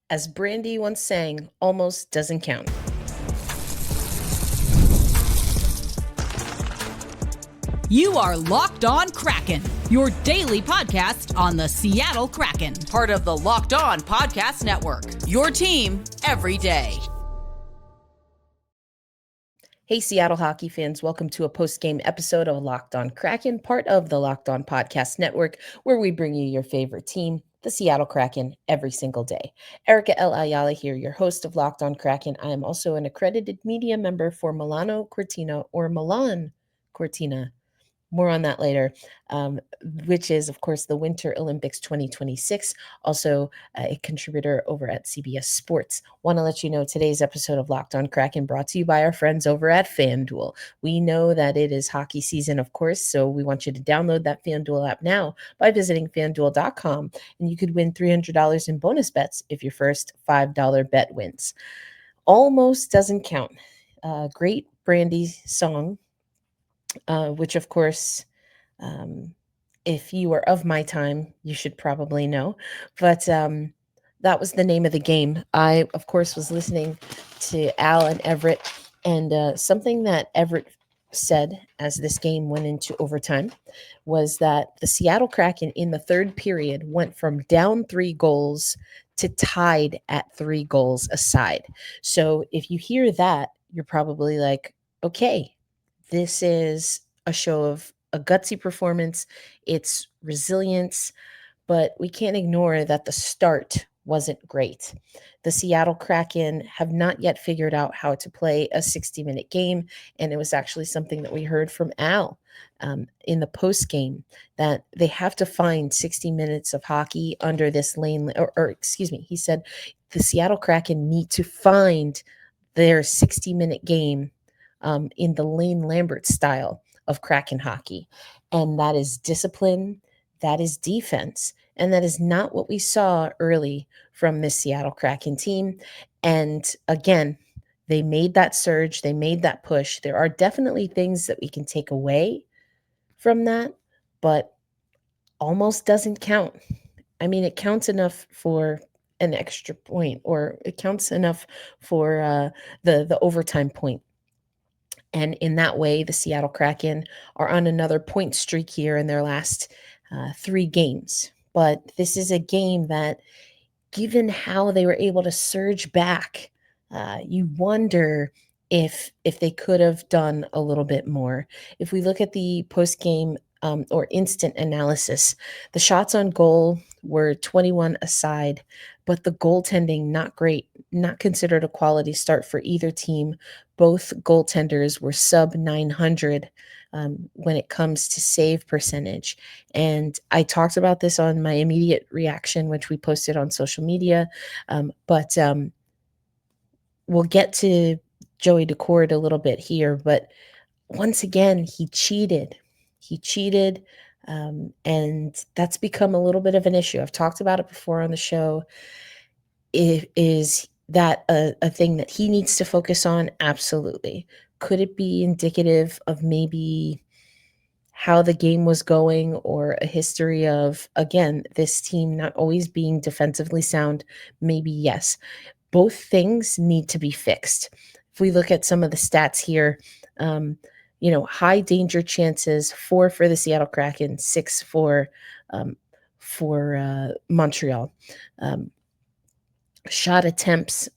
As Brandy once sang, almost doesn't count. You are Locked On Kraken, your daily podcast on the Seattle Kraken, part of the Locked On Podcast Network, your team every day. Hey, Seattle hockey fans, welcome to a post-game episode of Locked On Kraken, part of the Locked On Podcast Network, where we bring you your favorite team, the Seattle Kraken, every single day. Erica L. Ayala here, your host of Locked On Kraken. I am also an accredited media member for Milano Cortina, or Milan Cortina. More on that later, which is, of course, the Winter Olympics 2026, also a contributor over at CBS Sports. Want to let you know today's episode of Locked On Kraken brought to you by our friends over at FanDuel. We know that it is hockey season, of course, so we want you to download that FanDuel app now by visiting FanDuel.com, and you could win $300 in bonus bets if your first $5 bet wins. Almost doesn't count. Great Brandy song. Which, of course, if you are of my time, you should probably know. But that was the name of the game. I, of course, was listening to Al and Everett, and something that Everett said as this game went into overtime was that the Seattle Kraken in the third period went from down 3 goals to tied at 3 goals aside. So if you hear that, you're probably like, okay, this is a show of a gutsy performance. It's resilience, but we can't ignore that the start wasn't great. The Seattle Kraken have not yet figured out how to play a 60-minute game, and it was actually something that we heard from Al in the post game, that they have to find 60 minutes of hockey under this lane, or excuse me, he said the Seattle Kraken need to find their 60-minute game in the Lane Lambert style of Kraken hockey. And that is discipline, that is defense, and that is not what we saw early from this Seattle Kraken team. And again, they made that surge, they made that push. There are definitely things that we can take away from that, but almost doesn't count. I mean, it counts enough for an extra point, or it counts enough for the overtime point. And in that way, the Seattle Kraken are on another point streak here in their last 3 games. But this is a game that, given how they were able to surge back, you wonder if they could have done a little bit more. If we look at the post game or instant analysis, the shots on goal were 21 aside, but the goaltending not great, not considered a quality start for either team. Both goaltenders were sub 900 when it comes to save percentage. And I talked about this on my immediate reaction, which we posted on social media. But we'll get to Joey Daccord a little bit here. But once again, he cheated. He cheated. And that's become a little bit of an issue. I've talked about it before on the show. Is that a thing that he needs to focus on? Absolutely. Could it be indicative of maybe how the game was going, or a history of, again, this team not always being defensively sound? Maybe yes. Both things need to be fixed. If we look at some of the stats here, high danger chances, 4 for the Seattle Kraken, 6 for Montreal. Shot attempts,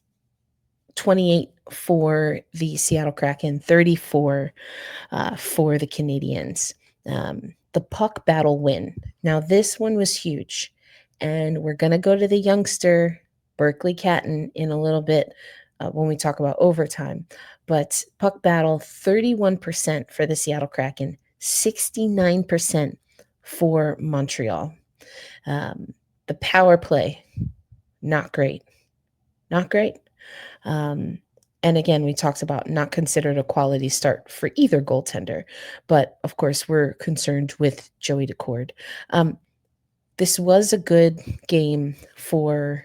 28 for the Seattle Kraken, 34 for the Canadiens. The puck battle win. Now, this one was huge, and we're going to go to the youngster, Berkeley Catton, in a little bit when we talk about overtime. But puck battle, 31% for the Seattle Kraken, 69% for Montreal. The power play, not great. Not great. And again, we talked about not considered a quality start for either goaltender. But, of course, we're concerned with Joey Daccord. This was a good game for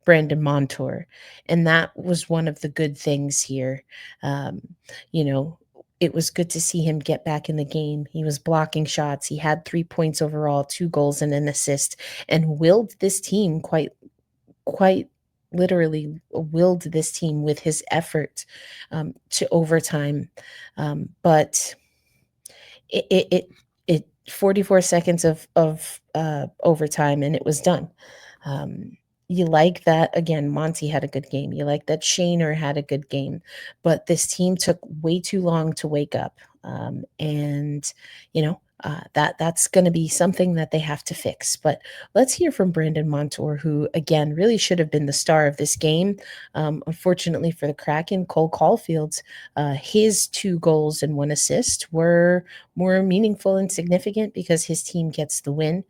Brandon Montour, and that was one of the good things here. It was good to see him get back in the game. He was blocking shots. He had 3 points overall, 2 goals and an assist, and willed this team quite literally willed this team with his effort to overtime. But it 44 seconds of overtime and it was done. Um, you like that again. Monty had a good game. You like that Shaner had a good game, but this team took way too long to wake up. And that's going to be something that they have to fix. But let's hear from Brandon Montour, who again really should have been the star of this game. Unfortunately for the Kraken, Cole Caulfield's his 2 goals and 1 assist were more meaningful and significant because his team gets the win.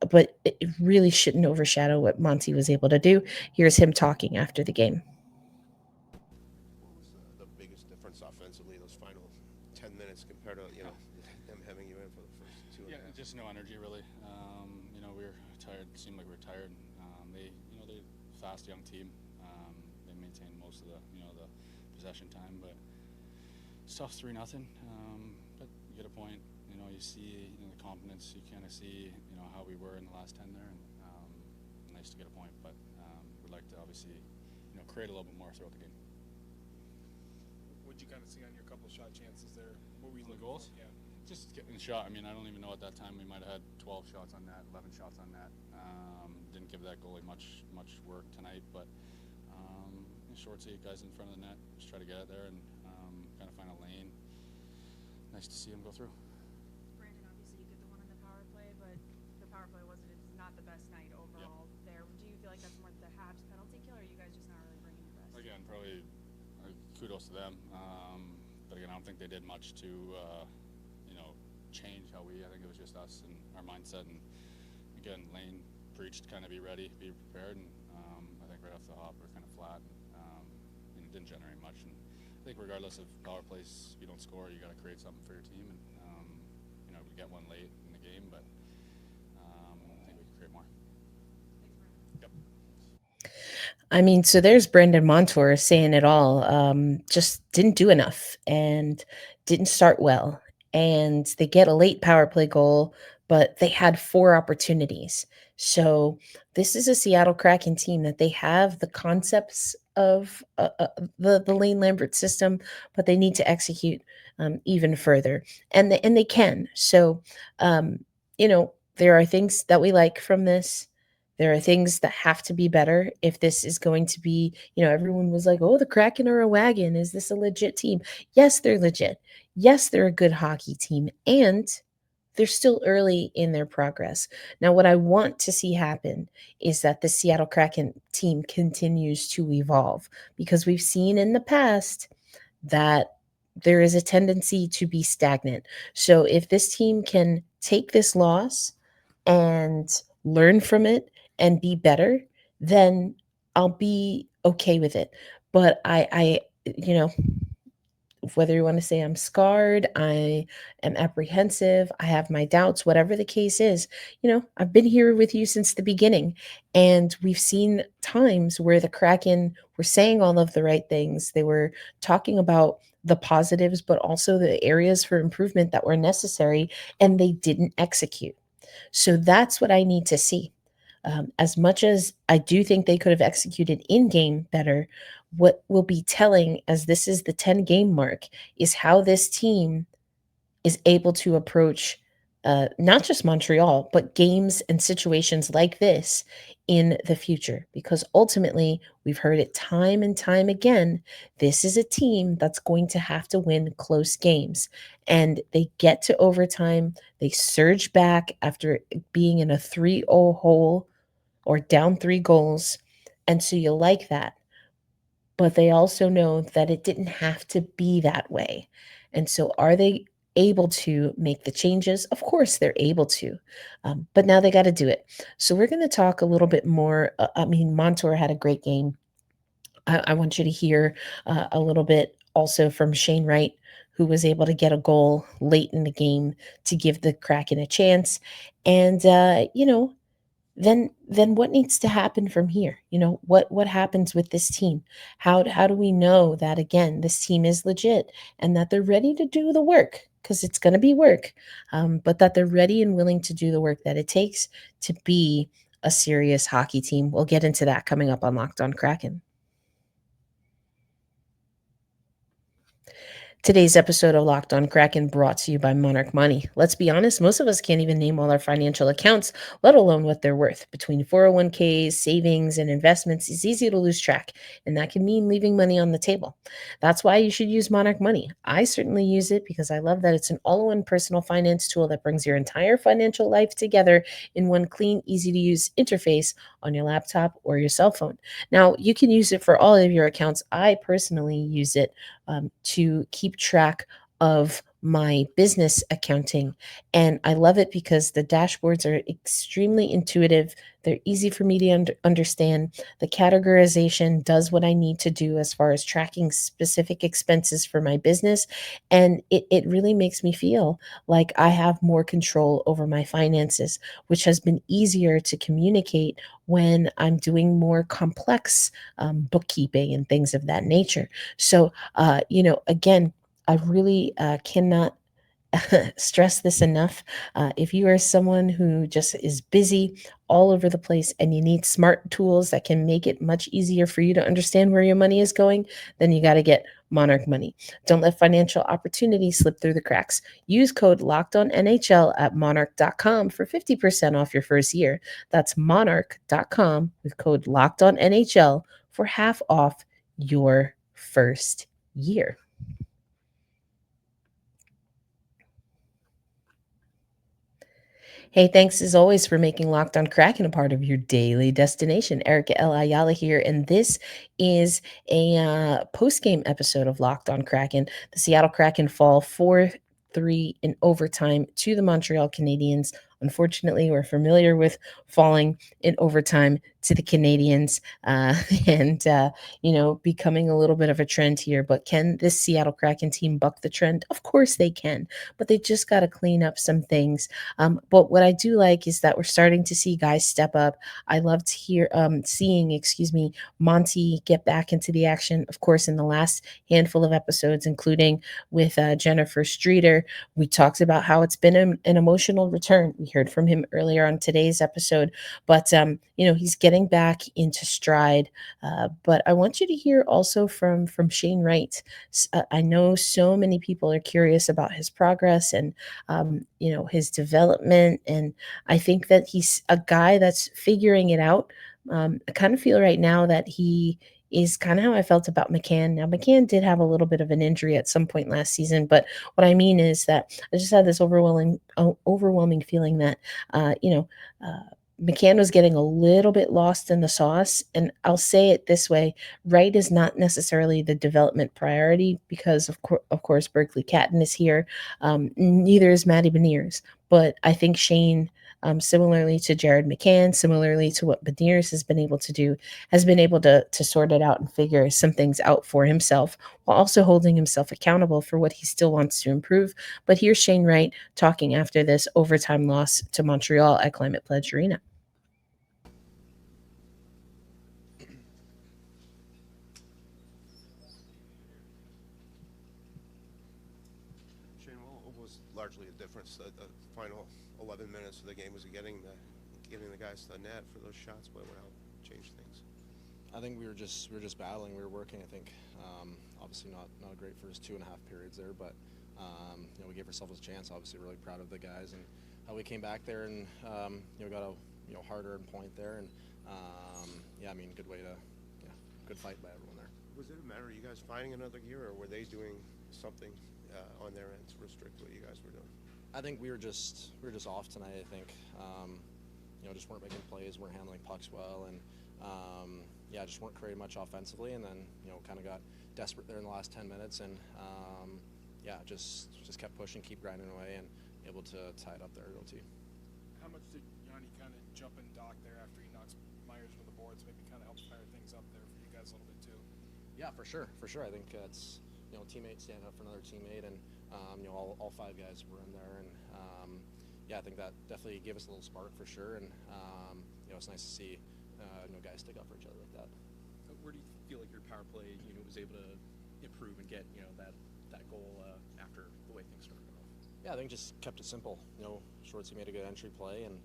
But it really shouldn't overshadow what Monty was able to do. Here's him talking after the game. What was the biggest difference offensively those final 10 minutes compared to them having you in for the first two? Yeah, just no energy really. We were tired. It seemed like we were tired. They're a fast young team. They maintain most of the possession time, but it's tough 3-0. But you get a point. You see the confidence. You kind of see how we were in the last 10 there, and nice to get a point. But we'd like to obviously create a little bit more throughout the game. What did you kind of see on your couple shot chances there? What were you looking goals? for? Yeah. Just getting the shot. I don't even know at that time. We might have had 12 shots on net, 11 shots on net. Didn't give that goalie much work tonight, but short seat guys in front of the net. Just try to get it there and kind of find a lane. Nice to see him go through. Brandon, obviously you get the one on the power play, but the power play it's not the best night overall there. Do you feel like that's more the Habs penalty kill, or are you guys just not really bringing your best? Again, probably kudos to them. But again, I don't think they did much to change how I think it was just us and our mindset. And again, Lane preached kind of be ready, be prepared, and I think right off the hop we're kind of flat and it didn't generate much. And I think regardless of power plays, if you don't score, you got to create something for your team. And we get one late in the game, but I think we can create more. Yep. So there's Brandon Montour saying it all. Just didn't do enough and didn't start well. And they get a late power play goal, but they had 4 opportunities. So this is a Seattle Kraken team that they have the concepts of the Lane Lambert system, but they need to execute even further, and they can. So there are things that we like from this. There are things that have to be better if this is going to be, everyone was like, oh, the Kraken are a wagon. Is this a legit team? Yes, they're legit. Yes, they're a good hockey team. And they're still early in their progress. Now, what I want to see happen is that the Seattle Kraken team continues to evolve, because we've seen in the past that there is a tendency to be stagnant. So if this team can take this loss and learn from it and be better, then I'll be okay with it. But whether you want to say I'm scarred, I am apprehensive, I have my doubts, whatever the case is, I've been here with you since the beginning. And we've seen times where the Kraken were saying all of the right things. They were talking about the positives, but also the areas for improvement that were necessary, and they didn't execute. So that's what I need to see. As much as I do think they could have executed in game better, what will be telling, as this is the 10-game mark, is how this team is able to approach not just Montreal, but games and situations like this in the future. Because ultimately, we've heard it time and time again, this is a team that's going to have to win close games. And they get to overtime, they surge back after being in a 3-0 hole or down 3 goals. And so you like that. But they also know that it didn't have to be that way. And so are they able to make the changes? Of course they're able to, but now they got to do it. So we're going to talk a little bit more. Montour had a great game. I want you to hear a little bit also from Shane Wright, who was able to get a goal late in the game to give the Kraken a chance. And, then what needs to happen from here? What happens with this team? How do we know that, again, this team is legit and that they're ready to do the work? Because it's going to be work, but that they're ready and willing to do the work that it takes to be a serious hockey team. We'll get into that coming up on Locked On Kraken. Today's episode of Locked On Kraken brought to you by Monarch Money. Let's be honest, most of us can't even name all our financial accounts, let alone what they're worth. Between 401ks, savings, and investments, it's easy to lose track, and that can mean leaving money on the table. That's why you should use Monarch Money. I certainly use it because I love that it's an all-in-one personal finance tool that brings your entire financial life together in one clean, easy-to-use interface on your laptop or your cell phone. Now, you can use it for all of your accounts. I personally use it to keep track of my business accounting. And I love it because the dashboards are extremely intuitive. They're easy for me to understand. The categorization does what I need to do as far as tracking specific expenses for my business. And it really makes me feel like I have more control over my finances, which has been easier to communicate when I'm doing more complex bookkeeping and things of that nature. So, again, I really cannot stress this enough. If you are someone who just is busy all over the place and you need smart tools that can make it much easier for you to understand where your money is going, then you got to get Monarch Money. Don't let financial opportunities slip through the cracks. Use code LOCKEDONNHL at monarch.com for 50% off your first year. That's monarch.com with code LOCKEDONNHL for half off your first year. Hey, thanks as always for making Locked On Kraken a part of your daily destination. Erica L. Ayala here, and this is a post-game episode of Locked On Kraken. The Seattle Kraken fall 4-3 in overtime to the Montreal Canadiens. Unfortunately, we're familiar with falling in overtime to the Canadiens and becoming a little bit of a trend here. But can this Seattle Kraken team buck the trend? Of course they can, but they just got to clean up some things. But what I do like is that we're starting to see guys step up. I loved seeing Monty get back into the action, of course, in the last handful of episodes, including with Jennifer Streeter. We talked about how it's been an emotional return. We heard from him earlier on today's episode, but he's getting back into stride. But I want you to hear also from Shane Wright. I know so many people are curious about his progress and his development, and I think that he's a guy that's figuring it out. I kind of feel right now that he is kind of how I felt about McCann. Now, McCann did have a little bit of an injury at some point last season, but what I mean is that I just had this overwhelming feeling that, McCann was getting a little bit lost in the sauce. And I'll say it this way, Wright is not necessarily the development priority because, of course, Berkeley Catton is here. Neither is Matty Beniers. But I think Shane, similarly to Jared McCann, similarly to what Beniers has been able to do, has been able to sort it out and figure some things out for himself while also holding himself accountable for what he still wants to improve. But here's Shane Wright talking after this overtime loss to Montreal at Climate Pledge Arena. Shane, what was largely the difference? The final 11 minutes of the game, was it getting the guys to the net for those shots? What helped change things? I think we were just battling. We were working. I think obviously not a great first 2.5 periods there, but we gave ourselves a chance. Obviously, really proud of the guys and how we came back there and we got a harder point there and good way to good fight by everyone there. Was it a matter of you guys finding another gear, or were they doing something on their end to restrict what you guys were doing? I think we were just off tonight. I think just weren't making plays, weren't handling pucks well, and just weren't creating much offensively. And then kind of got desperate there in the last 10 minutes, and just kept pushing, keep grinding away, and able to tie it up there. Real team. How much did Yanni kind of jump and dock there after he knocks Myers from the boards? Maybe kind of help fire things up there for you guys a little bit too. Yeah, for sure. I think it's teammates standing up for another teammate, and all 5 guys were in there, and I think that definitely gave us a little spark for sure, and it's nice to see guys stick up for each other like that. Where do you feel like your power play was able to improve and get that goal after the way things started off? Yeah, I think just kept it simple. Schwartzy made a good entry play, and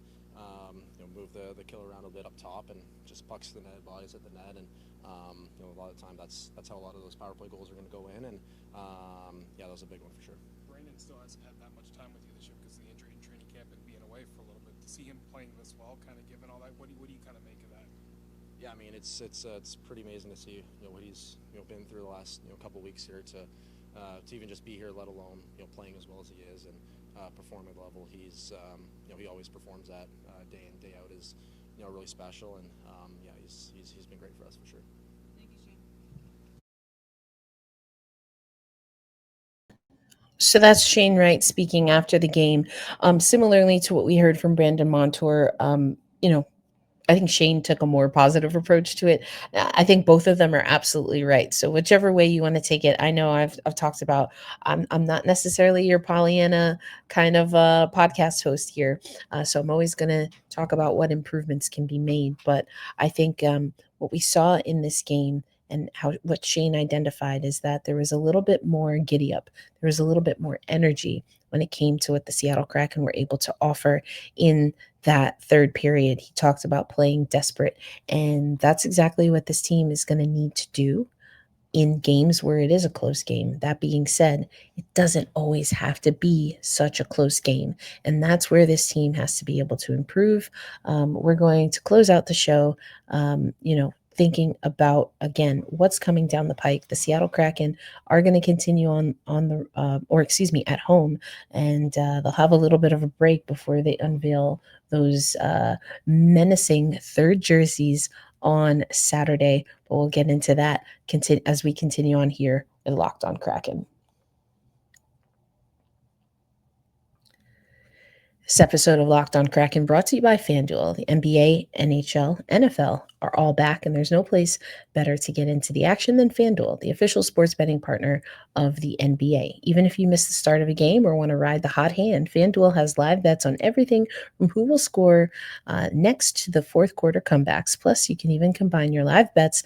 move the killer around a bit up top and just pucks to the net, bodies at the net, and a lot of the time that's how a lot of those power play goals are going to go in, and that was a big one for sure. Brandon still hasn't had that much time with you this year because of the injury in training camp and being away for a little bit. To see him playing this well, kind of given all that, what do you kind of make of that? Yeah, I mean it's pretty amazing to see what he's been through the last couple weeks here to even just be here, let alone playing as well as he is and performing level he's he always performs at day in day out is really special, and he's been great for us for sure. Thank you, Shane. So that's Shane Wright speaking after the game. Similarly to what we heard from Brandon Montour, I think Shane took a more positive approach to it. I think both of them are absolutely right. So whichever way you want to take it, I know I've talked about. I'm not necessarily your Pollyanna kind of podcast host here, so I'm always going to talk about what improvements can be made. But I think what we saw in this game and what Shane identified is that there was a little bit more giddy up. There was a little bit more energy when it came to what the Seattle Kraken were able to offer in that third period. He talked about playing desperate, and that's exactly what this team is going to need to do in games where it is a close game. That being said, it doesn't always have to be such a close game, and that's where this team has to be able to improve. We're going to close out the show, thinking about, again, what's coming down the pike. The Seattle Kraken are going to continue at home, and they'll have a little bit of a break before they unveil those menacing third jerseys on Saturday. But we'll get into that as we continue on here with Locked On Kraken. This episode of Locked On Kraken brought to you by FanDuel. The NBA, NHL, NFL are all back, and there's no place better to get into the action than FanDuel, the official sports betting partner of the NBA. Even if you miss the start of a game or want to ride the hot hand, FanDuel has live bets on everything from who will score next to the fourth quarter comebacks. Plus, you can even combine your live bets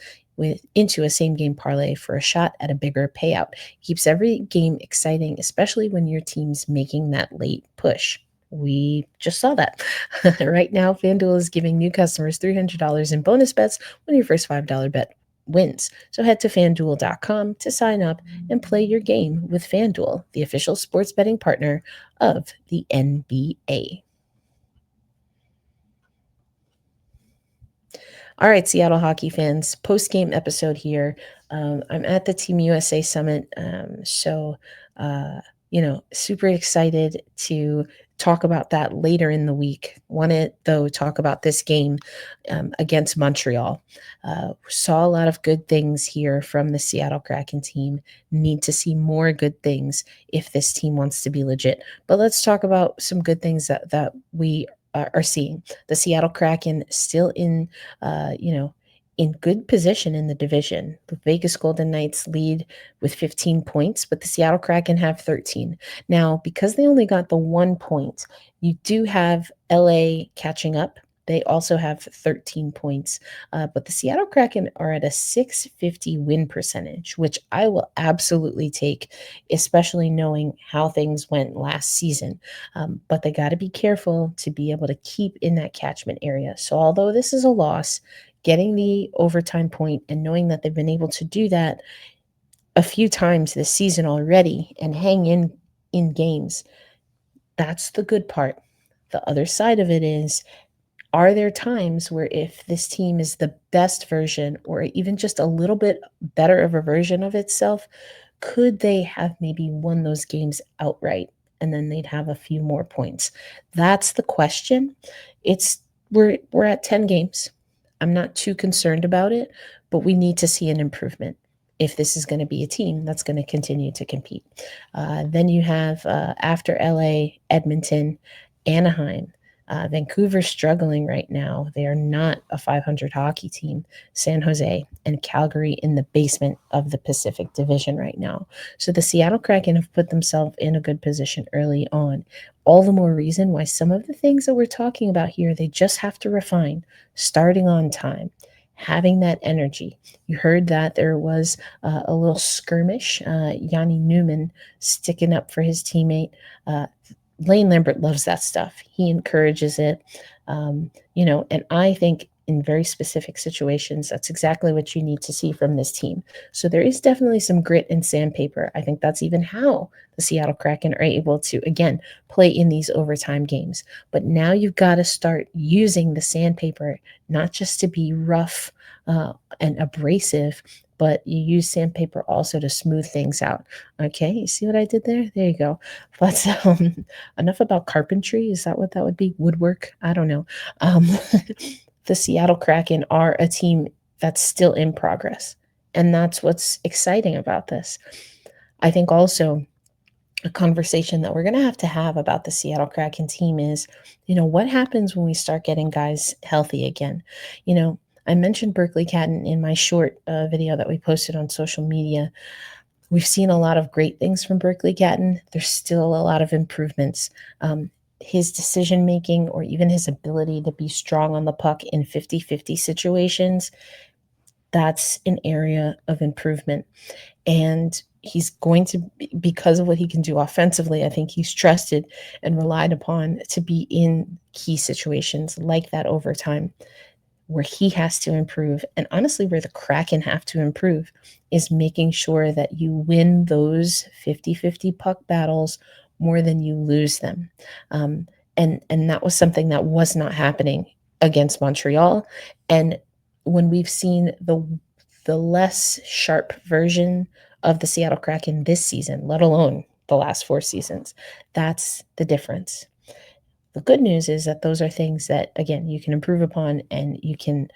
into a same-game parlay for a shot at a bigger payout. It keeps every game exciting, especially when your team's making that late push. We just saw that. Right now, FanDuel is giving new customers $300 in bonus bets when your first $5 bet wins. So head to FanDuel.com to sign up and play your game with FanDuel, the official sports betting partner of the NBA. All right, Seattle hockey fans, post-game episode here. I'm at the Team USA Summit, super excited to talk about that later in the week. Want to, though, talk about this game against Montreal. Saw a lot of good things here from the Seattle Kraken team. Need to see more good things if this team wants to be legit. But let's talk about some good things that we are seeing. The Seattle Kraken still in good position in the division. The Vegas Golden Knights lead with 15 points, but the Seattle Kraken have 13. Now, because they only got the 1 point, you do have LA catching up. They also have 13 points, but the Seattle Kraken are at a .650 win percentage, which I will absolutely take, especially knowing how things went last season. But they got to be careful to be able to keep in that catchment area. So although this is a loss, getting the overtime point and knowing that they've been able to do that a few times this season already and hang in games, that's the good part. The other side of it is, are there times where if this team is the best version or even just a little bit better of a version of itself, could they have maybe won those games outright and then they'd have a few more points? That's the question. We're at 10 games. I'm not too concerned about it, but we need to see an improvement if this is going to be a team that's going to continue to compete. Then you have, after LA, Edmonton, Anaheim. Vancouver's struggling right now. They are not a 500 hockey team. San Jose and Calgary in the basement of the Pacific Division right now. So the Seattle Kraken have put themselves in a good position early on. All the more reason why some of the things that we're talking about here, they just have to refine. Starting on time, having that energy. You heard that there was a little skirmish. Yanni Newman sticking up for his teammate. Lane Lambert loves that stuff. He encourages it. And I think in very specific situations, that's exactly what you need to see from this team. So there is definitely some grit and sandpaper. I think that's even how the Seattle Kraken are able to, again, play in these overtime games. But now you've got to start using the sandpaper, not just to be rough and abrasive, but you use sandpaper also to smooth things out. Okay, you see what I did there? There you go. But enough about carpentry. Is that what that would be? Woodwork? I don't know. Um, the Seattle Kraken are a team that's still in progress. And that's what's exciting about this. I think also a conversation that we're going to have about the Seattle Kraken team is, what happens when we start getting guys healthy again? I mentioned Berkeley Catton in my short video that we posted on social media. We've seen a lot of great things from Berkeley Catton. There's still a lot of improvements. His decision making, or even his ability to be strong on the puck in 50-50 situations, that's an area of improvement. And he's going to, because of what he can do offensively, I think he's trusted and relied upon to be in key situations like that overtime. Where he has to improve, and honestly where the Kraken have to improve, is making sure that you win those 50-50 puck battles more than you lose them. And that was something that was not happening against Montreal. And when we've seen the less sharp version of the Seattle Kraken this season, let alone the last 4 seasons, that's the difference. The good news is that those are things that, again, you can improve upon and you can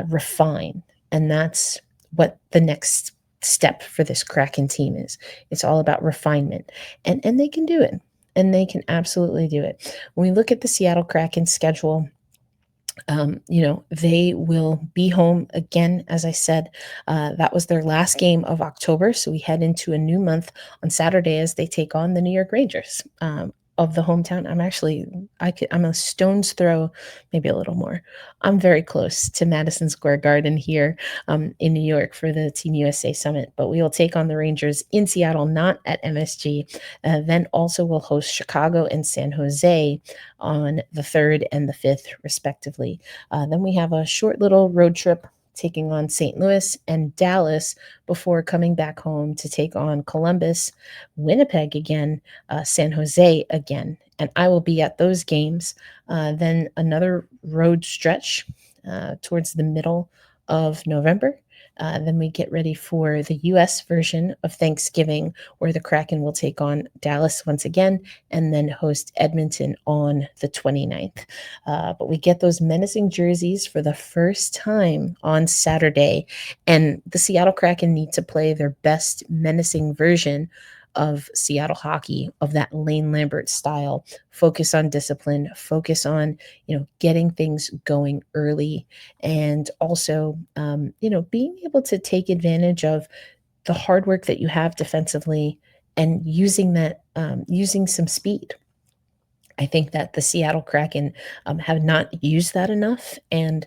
refine. And that's what the next step for this Kraken team is. It's all about refinement. And they can do it. And they can absolutely do it. When we look at the Seattle Kraken schedule, they will be home again. As I said, that was their last game of October. So we head into a new month on Saturday as they take on the New York Rangers. Of the hometown, I'm a stone's throw, maybe a little more. I'm very close to Madison Square Garden here in New York for the Team USA Summit, but we will take on the Rangers in Seattle, not at MSG. Then also we'll host Chicago and San Jose on the 3rd and the 5th, respectively. Then we have a short little road trip taking on St. Louis and Dallas before coming back home to take on Columbus, Winnipeg again, San Jose again. And I will be at those games. Then another road stretch towards the middle of November. Then we get ready for the U.S. version of Thanksgiving, where the Kraken will take on Dallas once again and then host Edmonton on the 29th. But we get those menacing jerseys for the first time on Saturday, and the Seattle Kraken need to play their best menacing version of Seattle hockey, of that Lane Lambert style. Focus on discipline, focus on, getting things going early, and also, being able to take advantage of the hard work that you have defensively and using that, using some speed. I think that the Seattle Kraken have not used that enough. And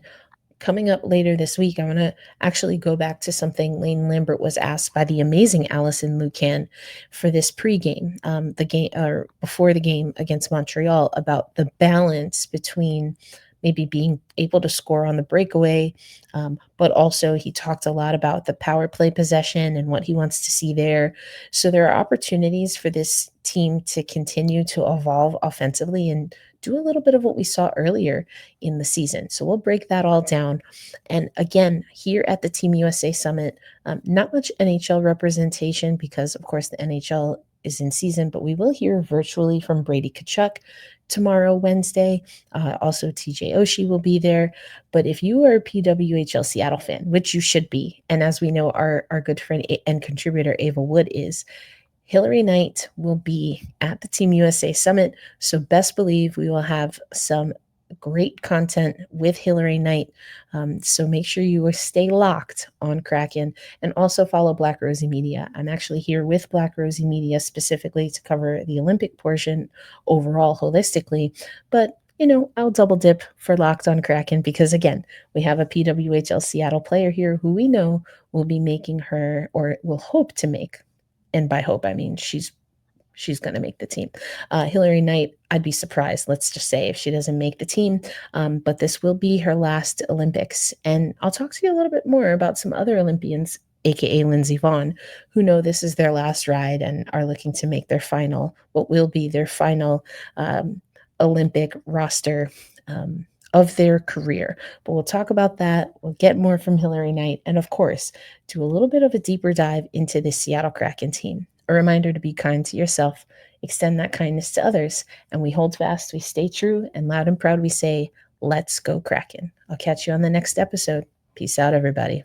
coming up later this week, I want to actually go back to something Lane Lambert was asked by the amazing Allison Lucan for this pregame, the game or before the game against Montreal, about the balance between maybe being able to score on the breakaway, but also he talked a lot about the power play possession and what he wants to see there. So there are opportunities for this team to continue to evolve offensively and do a little bit of what we saw earlier in the season. So we'll break that all down. And again, here at the Team USA Summit, not much NHL representation because, of course, the NHL is in season, but we will hear virtually from Brady Tkachuk tomorrow, Wednesday. Also, TJ Oshie will be there. But if you are a PWHL Seattle fan, which you should be, and as we know, our good friend and contributor Ava Wood is, Hillary Knight will be at the Team USA Summit. So best believe we will have some great content with Hillary Knight. So make sure you stay locked on Kraken and also follow Black Rosie Media. I'm actually here with Black Rosie Media specifically to cover the Olympic portion overall holistically. But I'll double dip for Locked on Kraken because, again, we have a PWHL Seattle player here who we know will be making her, or will hope to make, and by hope I mean she's she's going to make the team. Hillary Knight, I'd be surprised, let's just say, if she doesn't make the team. But this will be her last Olympics. And I'll talk to you a little bit more about some other Olympians, aka Lindsey Vonn, who know this is their last ride and are looking to make their final, what will be their final Olympic roster of their career. But we'll talk about that. We'll get more from Hillary Knight. And of course, do a little bit of a deeper dive into the Seattle Kraken team. A reminder to be kind to yourself, extend that kindness to others, and we hold fast, we stay true, and loud and proud we say, let's go Kraken. I'll catch you on the next episode. Peace out, everybody.